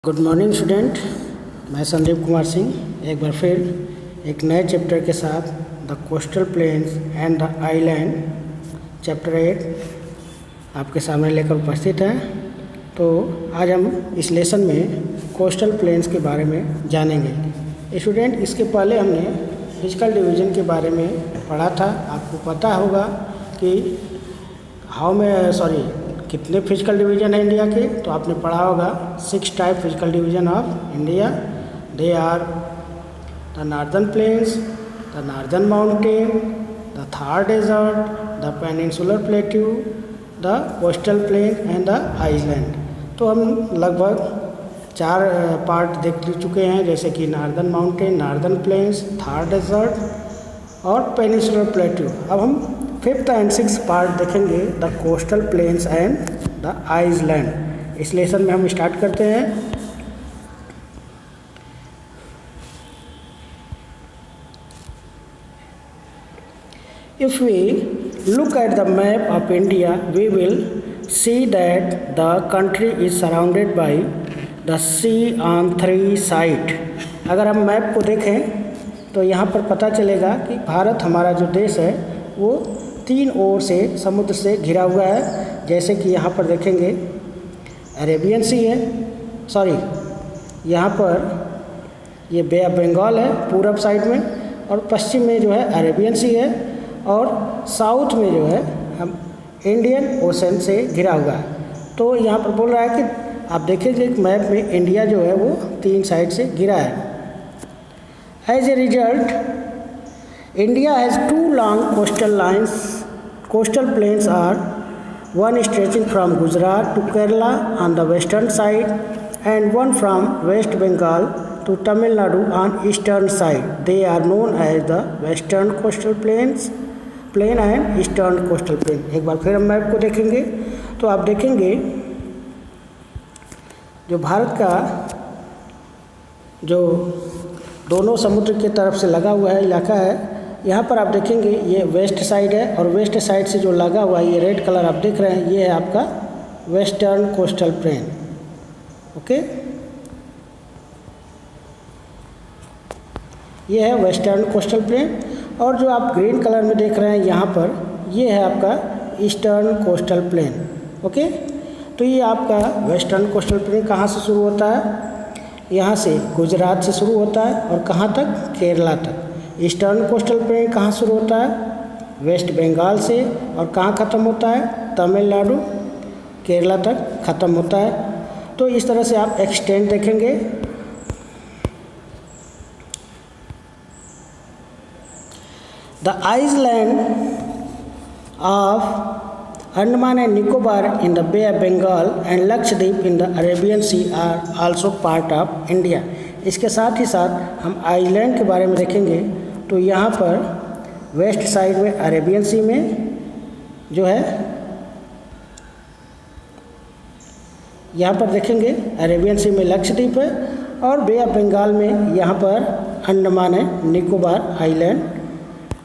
Good morning student, मैं संदीप कुमार सिंह एक बार फिर एक नए चैप्टर के साथ the coastal plains and the island chapter 8 आपके सामने लेकर उपस्थित हैं। तो आज हम इस लेसन में कोस्टल प्लेन्स के बारे में जानेंगे। स्टूडेंट, इसके पहले हमने फिजिकल डिवीज़न के बारे में पढ़ा था। आपको पता होगा कि कितने फिजिकल डिवीज़न है इंडिया के, तो आपने पढ़ा होगा 6 type physical division of India. They are the northern plains, the northern mountain, the Thar desert, the peninsular plateau, the coastal plain and the island. तो हम लगभग 4 पार्ट देख चुके हैं, जैसे कि northern mountain, northern plains, Thar desert और पेनिनसुलर प्लेट्यू। अब हम 5th एंड 6th पार्ट देखेंगे, the coastal plains and the island. इस लेसन में हम स्टार्ट करते हैं। If we look at the map of India, we will see that the country is surrounded by the sea on 3 sides. अगर हम map को देखें तो यहाँ पर पता चलेगा कि भारत हमारा जो देश है वो 3 ओर से समुद्र से घिरा हुआ है। जैसे कि यहाँ पर देखेंगे अरेबियन सी है, यहाँ पर ये बे ऑफ बंगाल है पूरब साइड में, और पश्चिम में जो है अरेबियन सी है, और साउथ में जो है हम इंडियन ओशन से घिरा हुआ है। तो यहाँ पर बोल रहा है कि आप देखेंगे मैप में इंडिया जो है वो 3 साइड से घिरा है। As a result, India has 2 long coastal lines. Coastal plains are one stretching from Gujarat to Kerala on the western side and one from West Bengal to Tamil Nadu on eastern side. They are known as the Western Coastal Plain and Eastern Coastal Plain. एक बार फिर हम map को देखेंगे तो आप देखेंगे जो भारत का जो दोनों समुद्र की तरफ से लगा हुआ है इलाका है, यहाँ पर आप देखेंगे ये वेस्ट साइड है, और वेस्ट साइड से जो लगा हुआ है ये रेड कलर आप देख रहे हैं, ये है आपका वेस्टर्न कोस्टल प्लेन। ओके, ये है वेस्टर्न कोस्टल प्लेन, और जो आप ग्रीन कलर में देख रहे हैं यहाँ पर ये है आपका ईस्टर्न कोस्टल प्लेन। ओके, तो ये आपका वेस्टर्न कोस्टल प्लेन कहाँ से शुरू होता है? यहाँ से गुजरात से शुरू होता है और कहाँ तक? केरला तक। ईस्टर्न कोस्टल प्लेन कहाँ शुरू होता है? वेस्ट बंगाल से, और कहाँ ख़त्म होता है? तमिलनाडु, केरला तक ख़त्म होता है। तो इस तरह से आप एक्सटेंड देखेंगे। The island of Andaman and Nicobar in the Bay of Bengal and Lakshadweep in the Arabian Sea are also part of India. इसके साथ ही साथ हम आइलैंड के बारे में देखेंगे तो यहाँ पर वेस्ट साइड में अरेबियन सी में जो है, यहाँ पर देखेंगे अरेबियन सी में लक्षद्वीप है, और बे ऑफ बंगाल में यहाँ पर अंडमान एंड निकोबार आइलैंड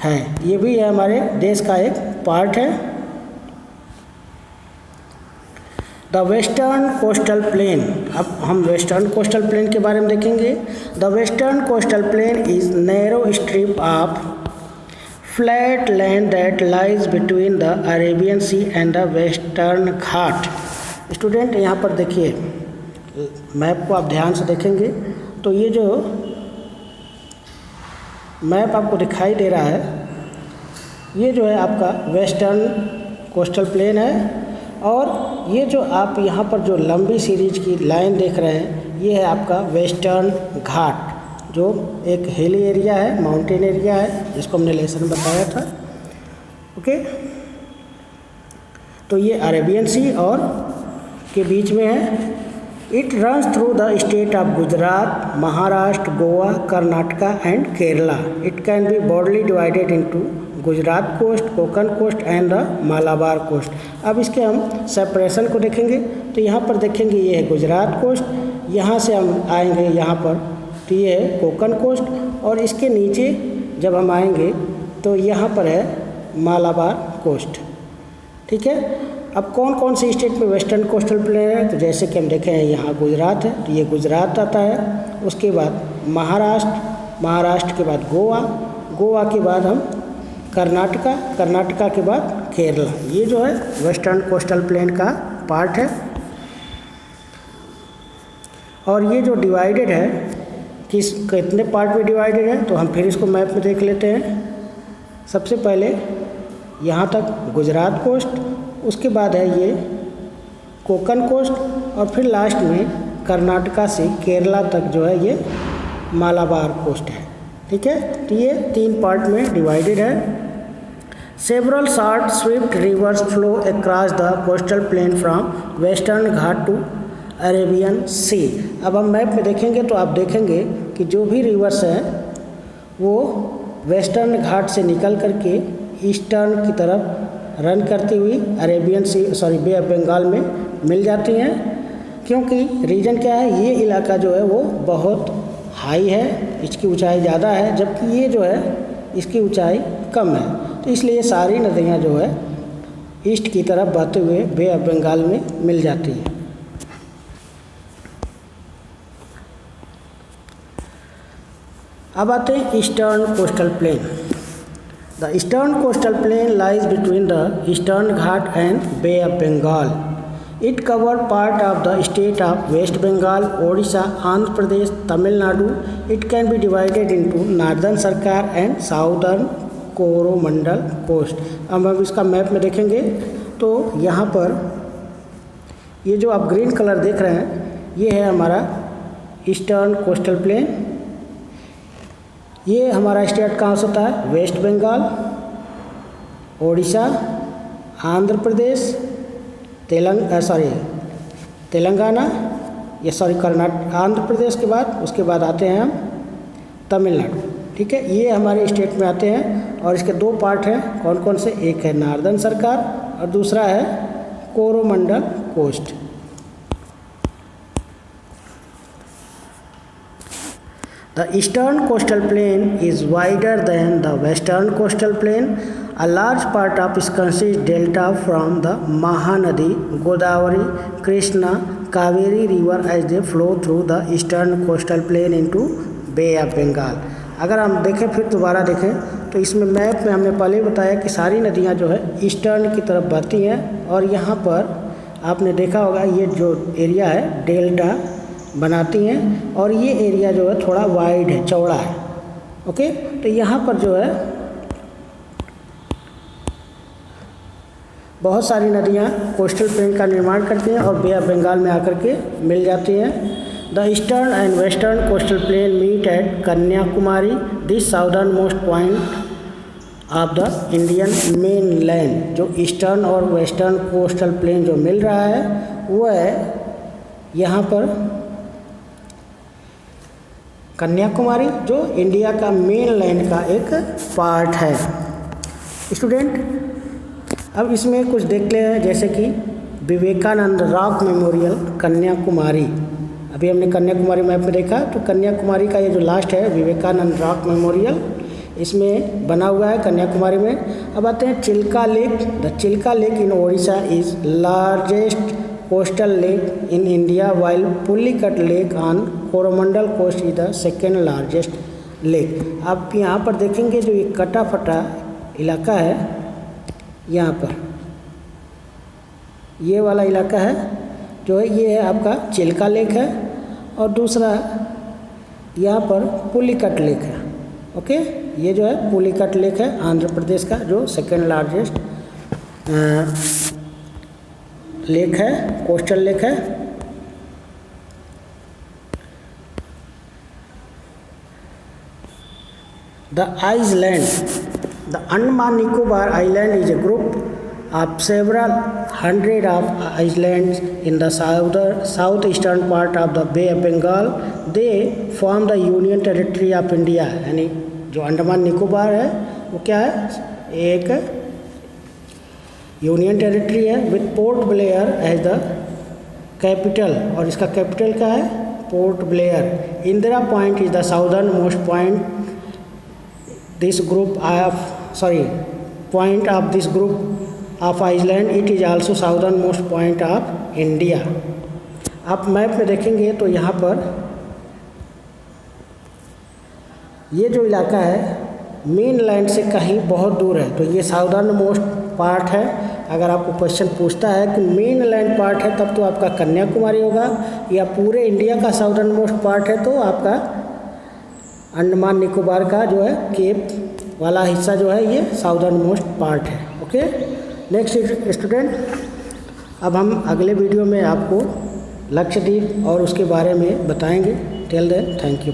है। ये भी है हमारे देश का एक पार्ट है। द वेस्टर्न कोस्टल प्लेन, अब हम वेस्टर्न कोस्टल प्लेन के बारे में देखेंगे। The western coastal plain is narrow strip of flat land that lies between the Arabian sea and the western Ghat. Student, यहाँ पर देखिए मैप को आप ध्यान से देखेंगे तो ये जो मैप आपको दिखाई दे रहा है ये जो है आपका वेस्टर्न कोस्टल प्लेन है, और ये जो आप यहाँ पर जो लंबी सीरीज की लाइन देख रहे हैं ये है आपका वेस्टर्न घाट, जो एक हिली एरिया है, माउंटेन एरिया है, जिसको हमने लेसन में बताया था। ओके, तो ये अरेबियन सी और के बीच में है। It runs through the state of Gujarat, Maharashtra, Goa, Karnataka and Kerala. It can be broadly divided into Gujarat coast, Konkan coast and the Malabar coast. अब इसके हम सेपरेशन को देखेंगे तो यहाँ पर देखेंगे ये है गुजरात कोस्ट, यहाँ से हम आएंगे यहाँ पर तो ये है कोंकण कोस्ट, और इसके नीचे जब हम आएंगे तो यहाँ पर है मालाबार कोस्ट। ठीक है, अब कौन कौन सी स्टेट में वेस्टर्न कोस्टल प्लेन है, तो जैसे कि हम देखें हैं यहाँ गुजरात है, तो ये गुजरात आता है। उसके बाद महाराष्ट्र के बाद गोवा के बाद हम कर्नाटका के बाद केरला। ये जो है वेस्टर्न कोस्टल प्लेन का पार्ट है। और ये जो डिवाइडेड है कितने पार्ट में डिवाइडेड है, तो हम फिर इसको मैप में देख लेते हैं। सबसे पहले यहाँ तक गुजरात कोस्ट, उसके बाद है ये कोंकण कोस्ट, और फिर लास्ट में कर्नाटका से केरला तक जो है ये मालाबार कोस्ट है। ठीक है, तो ये 3 पार्ट में डिवाइडेड है। Several short swift rivers flow across the coastal plain from western Ghat to Arabian sea. अब हम मैप में देखेंगे तो आप देखेंगे कि जो भी रिवर्स हैं वो वेस्टर्न घाट से निकल करके ईस्टर्न की तरफ रन करती हुई Arabian sea bay of Bengal में मिल जाती हैं। क्योंकि रीजन क्या है, ये इलाका जो है वो बहुत हाई है, इसकी ऊंचाई ज़्यादा है, जबकि ये जो है इसकी ऊंचाई कम है। तो इसलिए सारी नदियाँ जो है ईस्ट की तरफ बहते हुए बे ऑफ बंगाल में मिल जाती है। अब आते हैं eastern coastal plain. The eastern coastal plain lies between the eastern Ghat and bay of Bengal. It cover part of the state of West Bengal, Odisha, Andhra Pradesh, Tamil Nadu. It can be divided into northern Sarkar and southern Coromandel coast. अब हम इसका मैप में देखेंगे तो यहाँ पर ये जो आप ग्रीन कलर देख रहे हैं ये है हमारा ईस्टर्न कोस्टल प्लेन। ये हमारा स्टेट कहाँ से होता है, वेस्ट बंगाल, ओडिशा, आंध्र प्रदेश, तेलंगाना, कर्नाटक, आंध्र प्रदेश के बाद उसके बाद आते हैं हम तमिलनाडु। ठीक है, ये हमारे स्टेट में आते हैं और इसके 2 पार्ट हैं। कौन कौन से, एक है नॉर्दर्न सरकार और दूसरा है Coromandel coast. The eastern coastal plain is wider than the western coastal plain. A large part of it consists delta from the Mahanadi, Godavari, Krishna, Kaveri river as they flow through the eastern coastal plain into Bay of Bengal. अगर हम देखें फिर दोबारा देखें तो इसमें map में हमने पहले बताया कि सारी नदियाँ जो है ईस्टर्न की तरफ बहती हैं और यहाँ पर आपने देखा होगा ये जो एरिया है डेल्टा बनाती हैं और ये एरिया जो है थोड़ा वाइड है, चौड़ा है। ओके, तो यहाँ पर जो है बहुत सारी नदियाँ कोस्टल प्लेन का निर्माण करती हैं और बे ऑफ बंगाल में आकर के मिल जाती हैं। The eastern and western coastal plain meet at Kanyakumari, this southern most point of the Indian main land. जो ईस्टर्न और वेस्टर्न कोस्टल प्लेन जो मिल रहा है वो है यहाँ पर कन्याकुमारी, जो इंडिया का मेन लैंड का एक पार्ट है। स्टूडेंट, अब इसमें कुछ देख ले हैं, जैसे कि विवेकानंद रॉक मेमोरियल कन्याकुमारी। अभी हमने कन्याकुमारी मैप में देखा, तो कन्याकुमारी का ये जो लास्ट है विवेकानंद रॉक मेमोरियल, इसमें बना हुआ है कन्याकुमारी में। अब आते हैं Chilka lake. The Chilka lake in Odisha is largest coastal lake in India, while Pulicat lake on Coromandel coast is the second largest lake. आप यहाँ पर देखेंगे जो ये कटा फटा इलाका है, यहाँ पर ये वाला इलाका है जो है ये है आपका चिल्का लेक है और दूसरा यहाँ पर पुलिकट लेक है। ओके, ये जो है पुलिकट लेक है आंध्र प्रदेश का, जो सेकेंड लार्जेस्ट लेक है, कोस्टल लेक है। The island, the Andaman Nicobar island is a group of several hundred of islands in the southeastern part of the Bay of Bengal. They form the Union Territory of India. यानी जो अंडमान निकोबार है वो क्या है, एक union territory है with Port Blair as the capital, और इसका कैपिटल क्या है, Port Blair. Indira point is the southern most point this group of point of this group of island, it is also southern most point of India. आप map में देखेंगे तो यहाँ पर ये जो इलाका है मेन लैंड से कहीं बहुत दूर है, तो ये साउदर्न मोस्ट पार्ट है। अगर आपको क्वेश्चन पूछता है कि मेन लैंड पार्ट है तब तो आपका कन्याकुमारी होगा, या पूरे इंडिया का साउदर्न मोस्ट पार्ट है तो आपका अंडमान निकोबार का जो है केप वाला हिस्सा जो है ये साउदर्न मोस्ट पार्ट है। ओके, नेक्स्ट स्टूडेंट, अब हम अगले वीडियो में आपको लक्षद्वीप और उसके बारे में बताएंगे। Till then, thank you.